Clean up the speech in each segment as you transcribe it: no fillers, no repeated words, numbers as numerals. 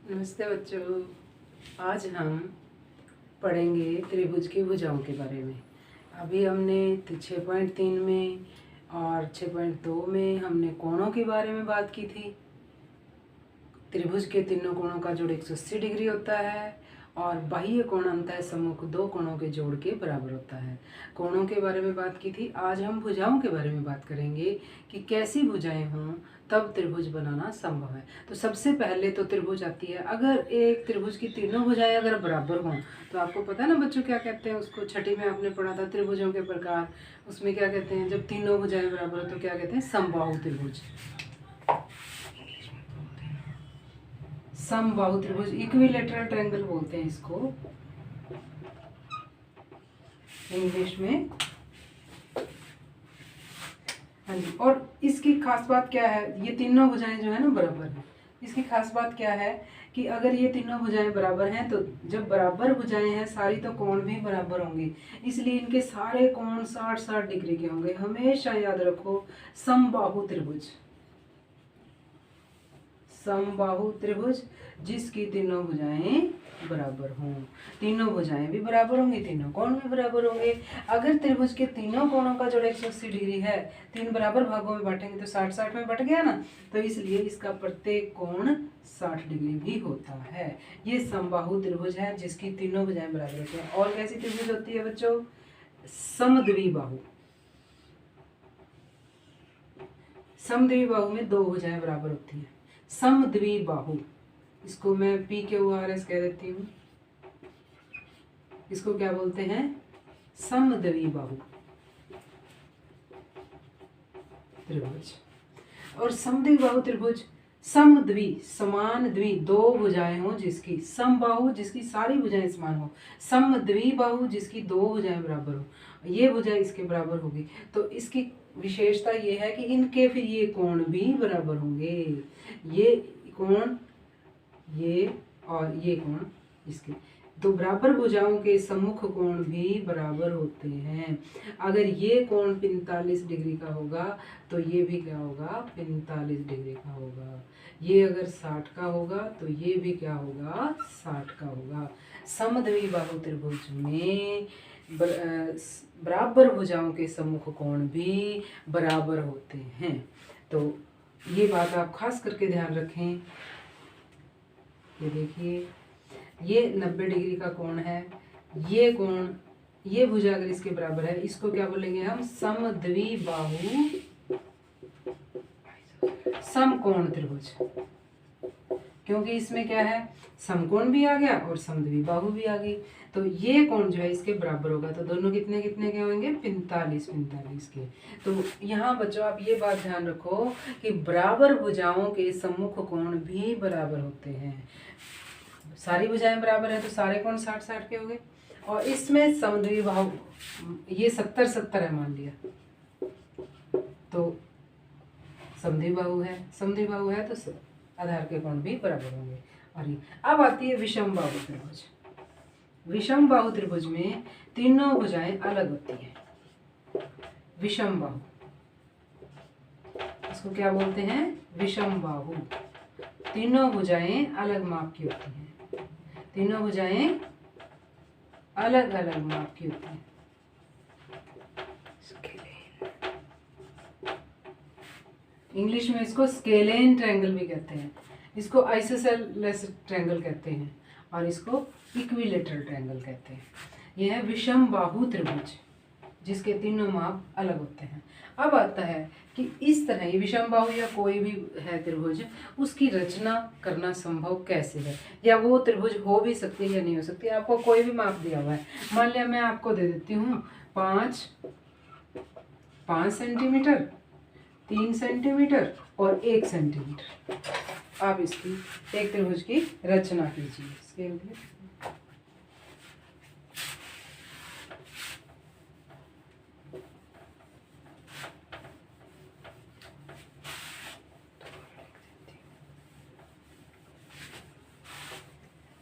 नमस्ते बच्चों। आज हम पढ़ेंगे त्रिभुज की भुजाओं के बारे में। अभी हमने 6.3 में और 6.2 में हमने कोणों के बारे में बात की थी। त्रिभुज के तीनों कोणों का जोड़ 180 डिग्री होता है और बाह्य कोण अंतः सम्मुख दो कोणों के जोड़ के बराबर होता है। कोणों के बारे में बात की थी। आज हम भुजाओं के बारे में बात करेंगे कि कैसी भुजाएं हों तब त्रिभुज बनाना संभव है। तो सबसे पहले तो त्रिभुज आती है। अगर एक त्रिभुज की तीनों भुजाएं अगर बराबर हों तो आपको पता है ना बच्चों क्या कहते हैं उसको, छठी में आपने पढ़ा था त्रिभुजों के प्रकार। उसमें क्या कहते हैं, जब तीनों भुजाएं बराबर हो तो क्या कहते हैं, समबाहु त्रिभुज। समबाहु त्रिभुज, इक्विलैटरल ट्रायंगल बोलते हैं इसको इंग्लिश में। हाँ जी, और इसकी खास बात क्या है, ये तीनों भुजाएं जो है ना बराबर है। इसकी खास बात क्या है कि अगर ये तीनों भुजाएं बराबर हैं तो जब बराबर भुजाएं हैं सारी तो कोण भी बराबर होंगे, इसलिए इनके सारे कोण 60-60 डिग्री के होंगे। हमेशा याद रखो समबाहु त्रिभुज, समबाहु त्रिभुज जिसकी तीनों भुजाएं बराबर हों। तीनों भुजाएं भी बराबर होंगी, तीनों कोण भी बराबर होंगे। अगर त्रिभुज के तीनों कोणों का जोड़ 180 डिग्री है, तीन बराबर भागों में बांटेंगे तो 60-60 में बट गया ना, तो इसलिए इसका प्रत्येक कोण 60 डिग्री भी होता है। ये समबाहु त्रिभुज है जिसकी तीनों भुजाएं बराबर होती हैं। और कैसी त्रिभुज होती है बच्चों, समद्विबाहु। समद्विबाहु में दो भुजाएं बराबर होती हैं, समद्विबाहु। इसको मैं PQRS कह देती हूँ। इसको क्या बोलते हैं, समद्विबाहु त्रिभुज। और समद्विबाहु त्रिभुज समद्वि, समान द्वि, दो भुजाएं हो जिसकी, समबाहु जिसकी सारी भुजाएं समान हो, समद्विबाहु जिसकी दो भुजाएं बराबर हो, ये भुजाएं इसके बराबर होगी। तो इसकी विशेषता ये है कि इनके फिर ये कोण भी बराबर होंगे। ये कोण, ये और ये कोण इसके, तो बराबर भुजाओं के सम्मुख कोण भी बराबर होते हैं। अगर ये कोण 45 डिग्री का होगा तो ये भी क्या होगा, 45 डिग्री का होगा। ये अगर 60 का होगा तो ये भी क्या होगा, 60 का होगा। समद्विबाहु त्रिभुज में बराबर भुजाओं के सम्मुख कोण भी बराबर होते हैं। तो ये बात आप खास करके ध्यान रखें। ये देखिए, ये 90 डिग्री का कोण है, ये कोण, ये भुजा अगर इसके बराबर है इसको क्या बोलेंगे हम, समद्विबाहु समकोण त्रिभुज। क्योंकि इसमें क्या है, समकोण भी आ गया और समद्विबाहु भी आ गई, तो ये कोण जो है इसके बराबर होगा। तो दोनों कितने कितने के होंगे, 45-45 के। तो यहाँ बच्चों आप ये बात ध्यान रखो कि बराबर भुजाओं के सम्मुख कोण भी बराबर होते हैं। सारी भुजाएं बराबर है तो सारे कोण 60-60 के हो गए। और इसमें समद्विबाहु ये 70-70 है मान लिया, तो समद्विबाहु है, समद्विबाहु है तो आधार के कोण भी बराबर होंगे। और ये अब आती है विषमबाहु त्रिभुज। विषमबाहु त्रिभुज में तीनों भुजाएं अलग होती हैं। विषमबाहु, इसको क्या बोलते हैं, विषमबाहु। तीनों भुजाएं अलग माप की होती हैं, तीनों भुजाएं अलग अलग माप की होती हैं। इंग्लिश में इसको स्केलेन ट्रायंगल भी कहते हैं, इसको आइसोसेलेस ट्रायंगल कहते हैं और इसको इक्विलैटरल ट्रायंगल कहते हैं। यह है विषमबाहु त्रिभुज जिसके तीनों माप अलग होते हैं। अब आता है कि इस तरह ये विषमबाहु या कोई भी है त्रिभुज, उसकी रचना करना संभव कैसे है, या वो त्रिभुज हो भी सकती है या नहीं हो सकती। आपको कोई भी माप दिया हुआ है, मान लिया मैं आपको दे देती हूँ 5 सेंटीमीटर, 3 सेंटीमीटर और 1 सेंटीमीटर। आप इसकी एक त्रिभुज की रचना कीजिए। स्केल पे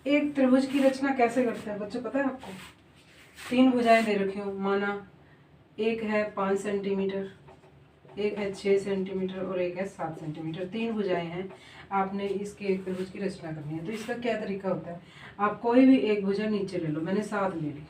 एक त्रिभुज की रचना कैसे करते हैं बच्चों, पता है आपको। 3 भुजाएं दे रखी हो, माना एक है 5 सेंटीमीटर, एक है 6 सेंटीमीटर और एक है 7 सेंटीमीटर। 3 भुजाएं हैं। आपने इसके एक त्रिभुज की रचना करनी है। तो इसका क्या तरीका होता है, आप कोई भी एक भुजा नीचे ले लो, मैंने 7 ले ली।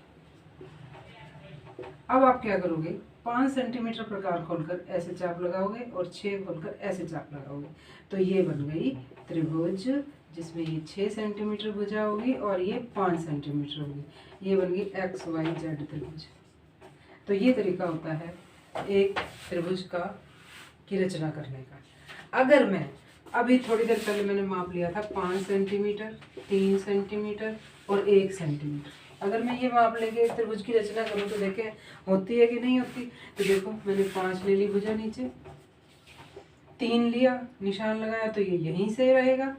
अब आप क्या करोगे, 5 सेंटीमीटर प्रकार खोलकर ऐसे चाप लगाओगे और 6 खोलकर ऐसे चाप लगाओगे। तो ये बन गई त्रिभुज जिसमें ये 6 सेंटीमीटर भुजा होगी और ये 5 सेंटीमीटर होगी। ये बन गई XYZ त्रिभुज। तो ये तरीका होता है एक त्रिभुज की रचना करने का। अगर मैं अभी थोड़ी देर पहले मैंने माप लिया था 5 सेंटीमीटर, 3 सेंटीमीटर और 1 सेंटीमीटर, अगर मैं ये माप लेके एक त्रिभुज की रचना करूँ तो देखें होती है कि नहीं होती। तो देखो मैंने 5 ले ली भुजा नीचे, 3 लिया निशान लगाया तो ये यहीं से रहेगा,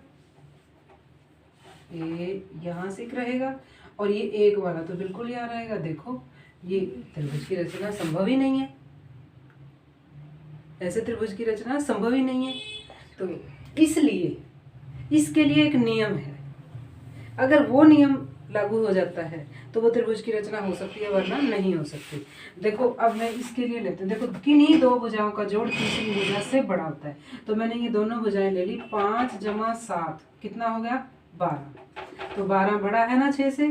ये यहाँ से रहेगा और ये 1 वाला तो बिल्कुल यहाँ रहेगा। देखो ये त्रिभुज की रचना संभव ही नहीं है, ऐसे त्रिभुज की रचना संभव ही नहीं है। तो इसलिए इसके लिए एक नियम है, अगर वो नियम लागू हो जाता है तो वो त्रिभुज की रचना हो सकती है, वरना नहीं हो सकती। देखो अब मैं इसके लिए लेते हैं, देखो किन्हीं 2 भुजाओं का जोड़ तीसरी भुजा से बड़ा होता है। तो मैंने ये दोनों भुजाएं ले ली, 5 + 7 कितना हो गया 12। तो 12 बड़ा है ना 6 से,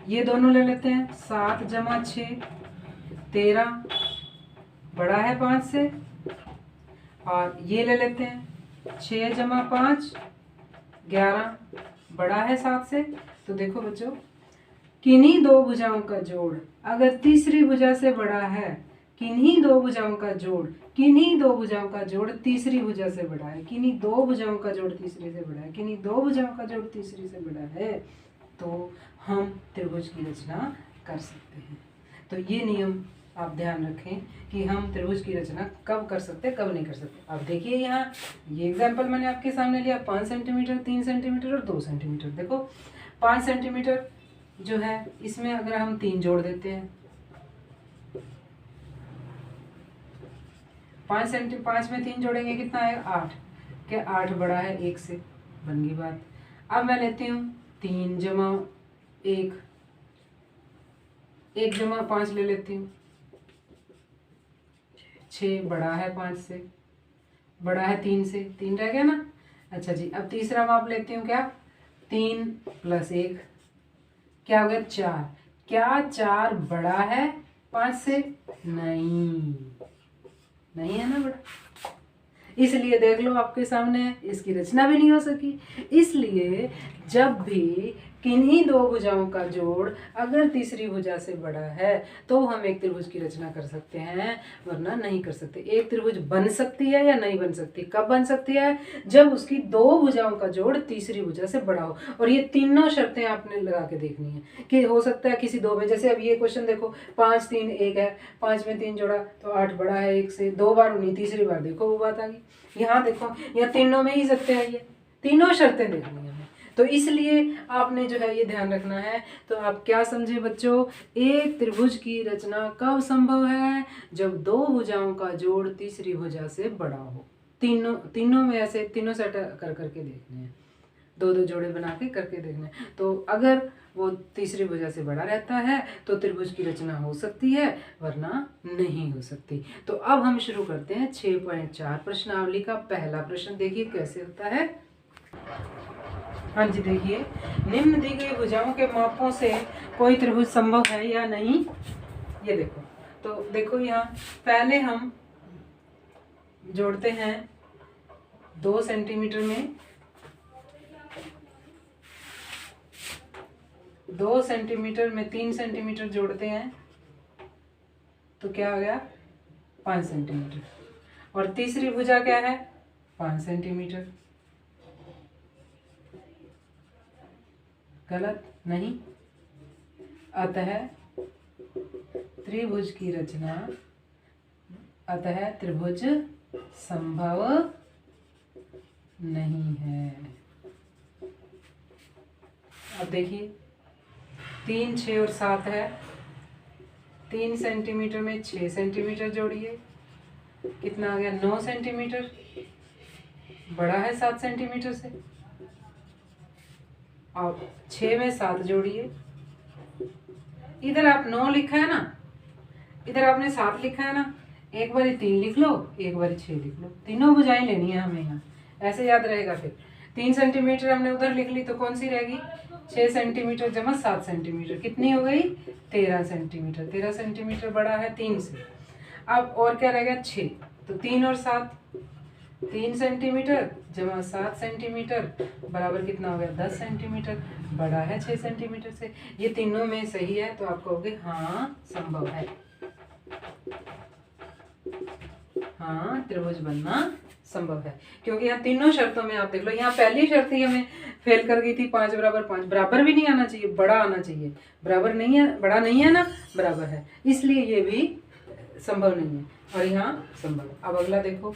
ये दोनों ले लेते हैं, 7 + 6 13 बड़ा है 5 से, और ये ले लेते हैं 6 + 5 11 बड़ा है 7 से। तो देखो बच्चों, किन्हीं 2 भुजाओं का जोड़ अगर तीसरी भुजा से बड़ा है, किन्हीं 2 भुजाओं का जोड़, किन्हीं 2 भुजाओं का जोड़ तीसरी भुजा से बड़ा है, किन्हीं 2 भुजाओं का जोड़ तीसरी से बड़ा है, किन्हीं 2 भुजाओं का जोड़ तीसरी से बड़ा है, तो हम त्रिभुज की रचना कर सकते हैं। तो ये नियम आप ध्यान रखें कि हम त्रिभुज की रचना कब कर सकते हैं, कब नहीं कर सकते। अब देखिए यहाँ ये एग्जाम्पल मैंने आपके सामने लिया, 5 सेंटीमीटर, 3 सेंटीमीटर और 2 सेंटीमीटर। देखो 5 सेंटीमीटर जो है इसमें अगर हम 3 जोड़ देते हैं, 5 में 3 जोड़ेंगे कितना आएगा 8। क्या 8 बड़ा है 1 से, बन गई बात। अब मैं लेती हूँ 3 + 1, 1 + 5 ले लेती हूँ, 6 बड़ा है 5 से, बड़ा है 3 से, 3 रह गया ना। अच्छा जी, अब तीसरा माप लेती हूँ, क्या 3 + 1 क्या हो गया 4। क्या 4 बड़ा है 5 से, नहीं, नहीं है ना बड़ा, इसलिए देख लो आपके सामने है, इसकी रचना भी नहीं हो सकी। इसलिए जब भी किन्हीं 2 भुजाओं का जोड़ अगर तीसरी भुजा से बड़ा है तो हम एक त्रिभुज की रचना कर सकते हैं, वरना नहीं कर सकते। एक त्रिभुज बन सकती है या नहीं बन सकती, कब बन सकती है, जब उसकी 2 भुजाओं का जोड़ तीसरी भुजा से बड़ा हो। और ये तीनों शर्तें आपने लगा के देखनी है कि हो सकता है किसी 2 में, जैसे अब ये क्वेश्चन देखो 5 3 1 है, 5 में 3 जोड़ा तो 8 बड़ा है 1 से, 2 बार नहीं, तीसरी बार देखो वो बात आ गई। यहाँ देखो यहाँ तीनों में ही सकते हैं, ये तीनों शर्तें देखनी है। तो इसलिए आपने जो है ये ध्यान रखना है। तो आप क्या समझे बच्चों, एक त्रिभुज की रचना कब संभव है, जब 2 भुजाओं का जोड़ तीसरी भुजा से बड़ा हो। तीनों में ऐसे तीनों सेट कर करके देखने हैं, 2 जोड़े बना के करके देखने हैं। तो अगर वो तीसरी भुजा से बड़ा रहता है तो त्रिभुज की रचना हो सकती है, वरना नहीं हो सकती। तो अब हम शुरू करते हैं 6.4 प्रश्नावली का पहला प्रश्न। देखिए कैसे होता है। हाँ जी, देखिए, निम्न दी गई भुजाओं के मापों से कोई त्रिभुज संभव है या नहीं, ये देखो। तो देखो यहाँ पहले हम जोड़ते हैं 2 सेंटीमीटर में, 2 सेंटीमीटर में 3 सेंटीमीटर जोड़ते हैं तो क्या हो गया 5 सेंटीमीटर। और तीसरी भुजा क्या है 5 सेंटीमीटर। गलत नहीं। अतः त्रिभुज की रचना, अतः त्रिभुज संभव नहीं है। अब देखिए 3 6 और 7 है, 3 सेंटीमीटर में 6 सेंटीमीटर जोड़िए, कितना आ गया 9 सेंटीमीटर, बड़ा है 7 सेंटीमीटर से। और 6 में 7 जोड़िए, इधर आप 9 लिखा है ना, इधर आपने 7 लिखा है ना, एक बारी 3 लिख लो, एक बारी 6 लिख लो। तीनों भुजाएं लेनी है हमें यहाँ, ऐसे याद रहेगा। फिर 3 सेंटीमीटर हमने उधर लिख ली, तो कौन सी रहेगी? 6 सेंटीमीटर जमा 7 सेंटीमीटर, कितनी हो गई? 13 सेंटीमीटर। 13 सेंटीमीटर बड़ा है 3 से। अब और क्या रहेगा? 6, तो 3 और 7, 3 सेंटीमीटर जमा 7 सेंटीमीटर बराबर कितना हो गया? 10 सेंटीमीटर, बड़ा है 6 सेंटीमीटर से। ये तीनों में सही है, तो आप कहोगे हाँ संभव है, हाँ त्रिभुज बनना संभव है। क्योंकि यहाँ तीनों शर्तों में आप देख लो, यहाँ पहली शर्त ही हमें फेल कर गई थी, 5 बराबर 5, बराबर भी नहीं आना चाहिए, बड़ा आना चाहिए। बराबर नहीं है, बड़ा नहीं है ना, बराबर है, इसलिए ये भी संभव नहीं है, और यहाँ संभव। अब अगला देखो,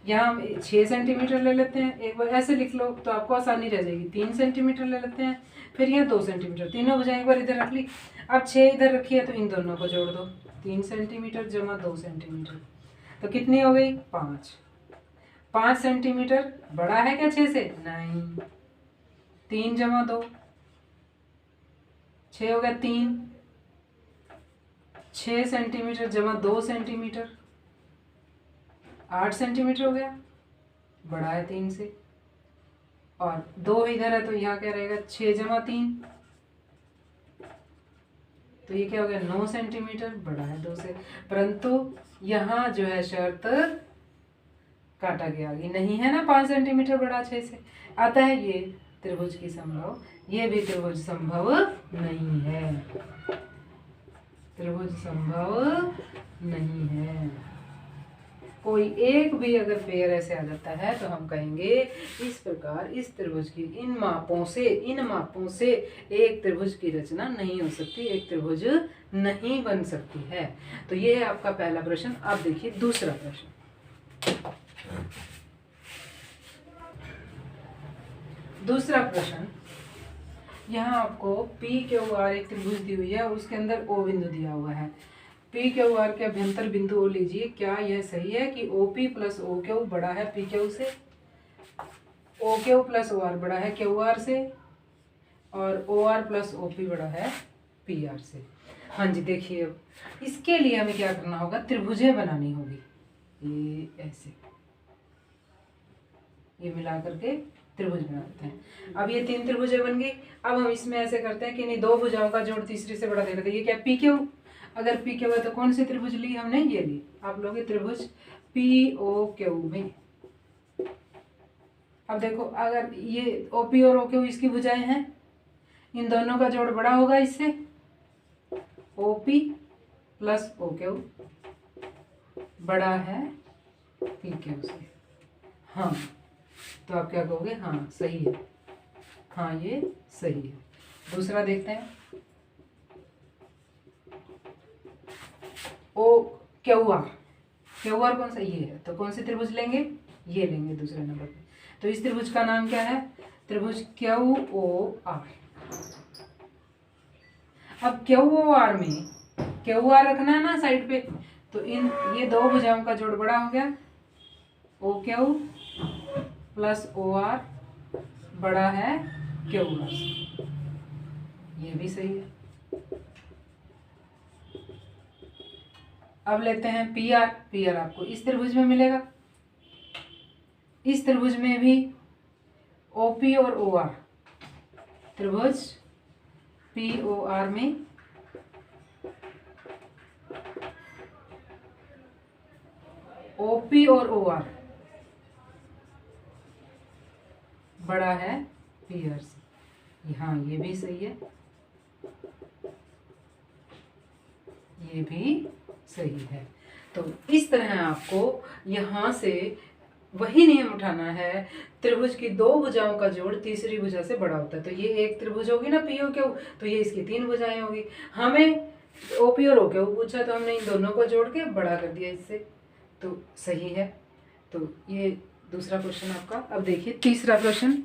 यहाँ हम 6 सेंटीमीटर ले लेते हैं, एक बार ऐसे लिख लो तो आपको आसानी रह जाएगी। 3 सेंटीमीटर ले लेते हैं, फिर यहाँ 2 सेंटीमीटर, तीनों भुजाएं एक बार इधर रख ली। अब 6 इधर रखी है, तो इन दोनों को जोड़ दो, 3 सेंटीमीटर जमा 2 सेंटीमीटर, तो कितनी हो गई? 5। 5 सेंटीमीटर बड़ा है क्या 6 से? नहीं। 3 जमा 2, 6 हो गया 3। 6 सेंटीमीटर जमा 2 सेंटीमीटर, 8 सेंटीमीटर हो गया, बड़ा है 3 से। और 2 इधर है, तो यहाँ क्या रहेगा? 6 जमा 3, तो ये क्या हो गया? 9 सेंटीमीटर, बड़ा है 2 से। परंतु यहाँ जो है शर्त काटा गया, ये नहीं है ना 5 सेंटीमीटर बड़ा 6 से। आता है ये त्रिभुज की संभव, ये भी त्रिभुज संभव नहीं है, त्रिभुज संभव नहीं है। कोई एक भी अगर पेयर ऐसे आ जाता है, तो हम कहेंगे इस प्रकार इस त्रिभुज की इन मापों से एक त्रिभुज की रचना नहीं हो सकती, एक त्रिभुज नहीं बन सकती है। तो ये है आपका पहला प्रश्न। अब देखिए दूसरा प्रश्न। दूसरा प्रश्न, यहाँ आपको पी क्यू आर एक त्रिभुज दी हुई है, उसके अंदर ओ बिंदु दिया हुआ है। पी क्यू आर के अभ्यंतर बिंदु ओ लीजिए, क्या यह सही है कि O P plus O Q बड़ा है पी क्यू से, O Q plus O R बड़ा है क्यू आर से, और O R plus O P बड़ा है पी आर से? हाँ जी, देखिए अब इसके लिए हमें क्या करना होगा? त्रिभुजें बनानी होगी, ये ऐसे, ये मिला करके त्रिभुज बनाते हैं। अब ये 3 त्रिभुजें बन गई। अब हम इसमें ऐसे करते हैं कि नहीं, 2 भुजाओं का जोड़ तीसरी से बड़ा दे देते हैं। ये क्या? P Q. अगर पी क्यू है तो कौन सी त्रिभुज ली हमने? ये ली। आप लोग त्रिभुज पी ओ क्यू में। अब देखो, अगर ये ओ पी और ओ क्यू इसकी भुजाएं हैं, इन दोनों का जोड़ बड़ा होगा इससे, O P plus O Q बड़ा है पी क्यू से। हाँ, तो आप क्या कहोगे? हाँ सही है, हाँ ये सही है। दूसरा देखते हैं, O Q R. Q R कौन सा? ये है, तो कौन सी त्रिभुज लेंगे? ये लेंगे दूसरे नंबर पे। तो इस त्रिभुज का नाम क्या है? त्रिभुज क्यू ओ आर। अब क्यू ओ आर में क्यू आर रखना है ना साइड पे, तो इन ये 2 भुजाओं का जोड़ बड़ा हो गया, O Q plus O R बड़ा है क्यू आर से। ये भी सही है। अब लेते हैं पी आर। पी आर आपको इस त्रिभुज में मिलेगा, इस त्रिभुज में भी ओ पी और ओ आर, त्रिभुज पी ओ आर में ओ पी और ओ आर बड़ा है पी आर से। हाँ ये भी सही है, ये भी सही है। तो इस तरह आपको यहाँ से वही नियम उठाना है, त्रिभुज की 2 भुजाओं का जोड़ तीसरी भुजा से बड़ा होता है। तो ये एक त्रिभुज होगी ना पी ओ क्यू, तो ये इसकी 3 भुजाएं होगी। हमें ओ पी और ओ क्यू पूछा, तो हमने इन दोनों को जोड़ के बड़ा कर दिया इससे, तो सही है। तो ये दूसरा क्वेश्चन आपका। अब देखिए तीसरा प्रश्न।